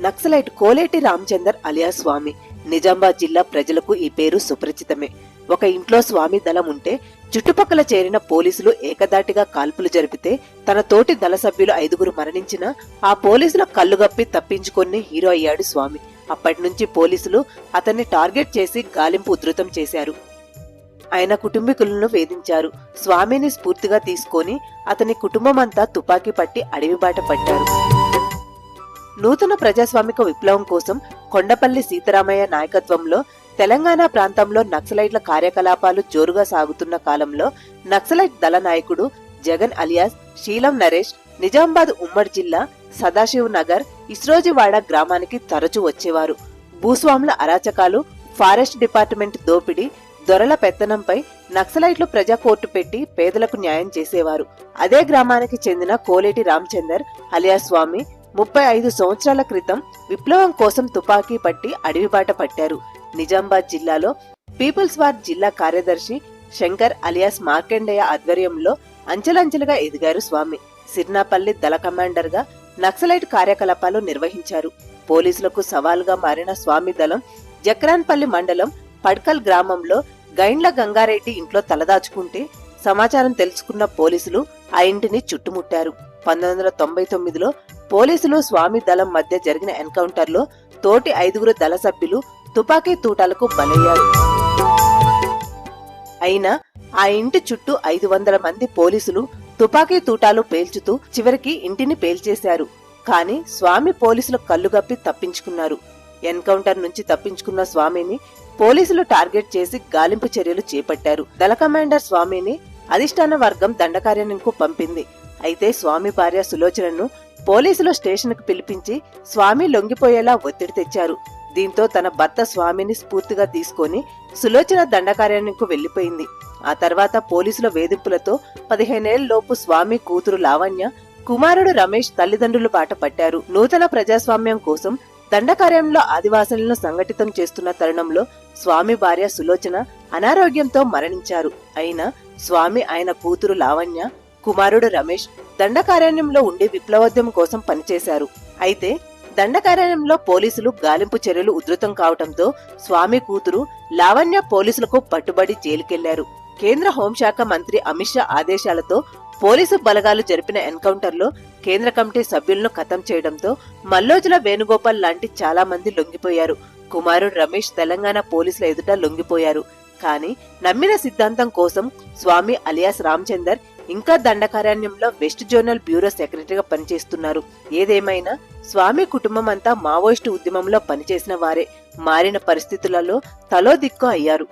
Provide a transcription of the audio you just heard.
Naxalite Koleti Ramachandar alias స్వామి. నిజామాబాద్ జిల్లా ప్రజలకు ఈ పేరు సుపరిచితమే. ఒక ఇంట్లో స్వామి దళం ఉంటే చుట్టుపక్కల చేరిన పోలీసులు ఏకదాటిగా కాల్పులు జరిపితే తన తోటి దళ సభ్యులు 5 మరణించినా ఆ పోలీసుల కళ్ళుగప్పి తప్పించుకొని హీరో అయ్యాడు స్వామి. అప్పటి నుంచి పోలీసులు అతన్ని టార్గెట్ చేసి గాలింపు ఉధృతం చేశారు. ఆయన కుటుంబీకులను వేధించారు. స్వామిని స్ఫూర్తిగా తీసుకొని అతని కుటుంబమంతా తుపాకీ పట్టి అడవిబాట పట్టారు. నూతన ప్రజాస్వామిక విప్లవం కోసం కొండపల్లి సీతారామయ్య నాయకత్వంలో తెలంగాణ ప్రాంతంలో నక్సలైట్ల కార్యకలాపాలు జోరుగా సాగుతున్న కాలంలో నక్సలైట్ దళ నాయకుడు జగన్ అలియాస్ శీలం నరేష్ నిజామాబాద్ ఉమ్మడి జిల్లా సదాశివ్ నగర్ ఇస్రోజివాడ గ్రామానికి తరచూ వచ్చేవారు. భూస్వాముల అరాచకాలు, ఫారెస్ట్ డిపార్ట్మెంట్ దోపిడీ, దొరల పెత్తనంపై నక్సలైట్లు ప్రజా కోర్టు పెట్టి పేదలకు న్యాయం చేసేవారు. అదే గ్రామానికి చెందిన కోలేటి రామచందర్ అలియాస్ స్వామి 35 సంవత్సరాల క్రితం విప్లవం కోసం తుపాకీ పట్టి అడవిబాట పట్టారు. నిజామాబాద్ జిల్లాలో పీపుల్స్ వార్ జిల్లా కార్యదర్శి శంకర్ అలియాస్ మార్కండేయ ఆధ్వర్యంలో అంచెలంచెలుగా ఎదిగారు స్వామి. సిర్నాపల్లి దళ కమాండర్ గా నక్సలైట్ కార్యకలాపాలు నిర్వహించారు. పోలీసులకు సవాలుగా మారిన స్వామి దళం జక్రాన్పల్లి మండలం పడ్కల్ గ్రామంలో గైండ్ల గంగారెడ్డి ఇంట్లో తలదాచుకుంటే సమాచారం తెలుసుకున్న పోలీసులు ఆ ఇంటిని చుట్టుముట్టారు. 1999లో పోలీసులు స్వామి దళం మధ్య జరిగిన ఎన్కౌంటర్ లో తోటి 5 దళ సభ్యులు తుపాకీ తూటాలకు బలయ్యారు. అయినా ఆ ఇంటి చుట్టూ 500 మంది పోలీసులు తుపాకీ తూటాలు పేల్చుతూ చివరికి ఇంటిని పేల్చేశారు. కాని స్వామి పోలీసుల కళ్ళుగప్పి తప్పించుకున్నారు. ఎన్కౌంటర్ నుంచి తప్పించుకున్న స్వామిని పోలీసులు టార్గెట్ చేసి గాలింపు చర్యలు చేపట్టారు. దళ కమాండర్ స్వామిని అధిష్టాన వర్గం దండకారణ్యంకు పంపింది. అయితే స్వామి భార్య సులోచనను పోలీసులు స్టేషన్ కు పిలిపించి స్వామి లొంగిపోయేలా ఒత్తిడి తెచ్చారు. దీంతో తన భర్త స్వామిని స్ఫూర్తిగా తీసుకొని సులోచన దండకారణ్యంకు వెళ్లిపోయింది. ఆ తర్వాత పోలీసుల వేధింపులతో 15 ఏళ్లలోపు స్వామి కూతురు లావణ్య, కుమారుడు రమేష్ తల్లిదండ్రులు బాట పట్టారు. నూతన ప్రజాస్వామ్యం కోసం దండకార్యంలో ఆదివాసులను సంఘటితం చేస్తున్న తరుణంలో స్వామి భార్య సులోచన అనారోగ్యంతో మరణించారు. అయినా స్వామి, ఆయన కూతురు లావణ్య, కుమారుడు రమేష్ దండకారణ్యంలో ఉండి విప్లవోద్యమం కోసం పనిచేశారు. అయితే దండకారణ్యంలో పోలీసులు గాలింపు చర్యలు ఉధృతం కావడంతో స్వామి కూతురు లావణ్య పోలీసులకు పట్టుబడి జైలుకెళ్లారు. కేంద్ర హోంశాఖ మంత్రి అమిత్ షా ఆదేశాలతో పోలీసు బలగాలు జరిపిన ఎన్కౌంటర్ లో కేంద్ర కమిటీ సభ్యులను ఖతం చేయడంతో మల్లోజుల వేణుగోపాల్ లాంటి చాలా మంది లొంగిపోయారు. కుమారుడు రమేష్ తెలంగాణ పోలీసుల ఎదుట లొంగిపోయారు. కానీ నమ్మిన సిద్ధాంతం కోసం స్వామి అలియాస్ రామచందర్ ఇంకా దండకారణ్యంలో వెస్ట్ జోనల్ బ్యూరో సెక్రటరీగా పనిచేస్తున్నారు. ఏదేమైనా స్వామి కుటుంబం అంతా మావోయిస్టు ఉద్యమంలో పనిచేసిన వారే. మారిన పరిస్థితులలో తలో దిక్కు అయ్యారు.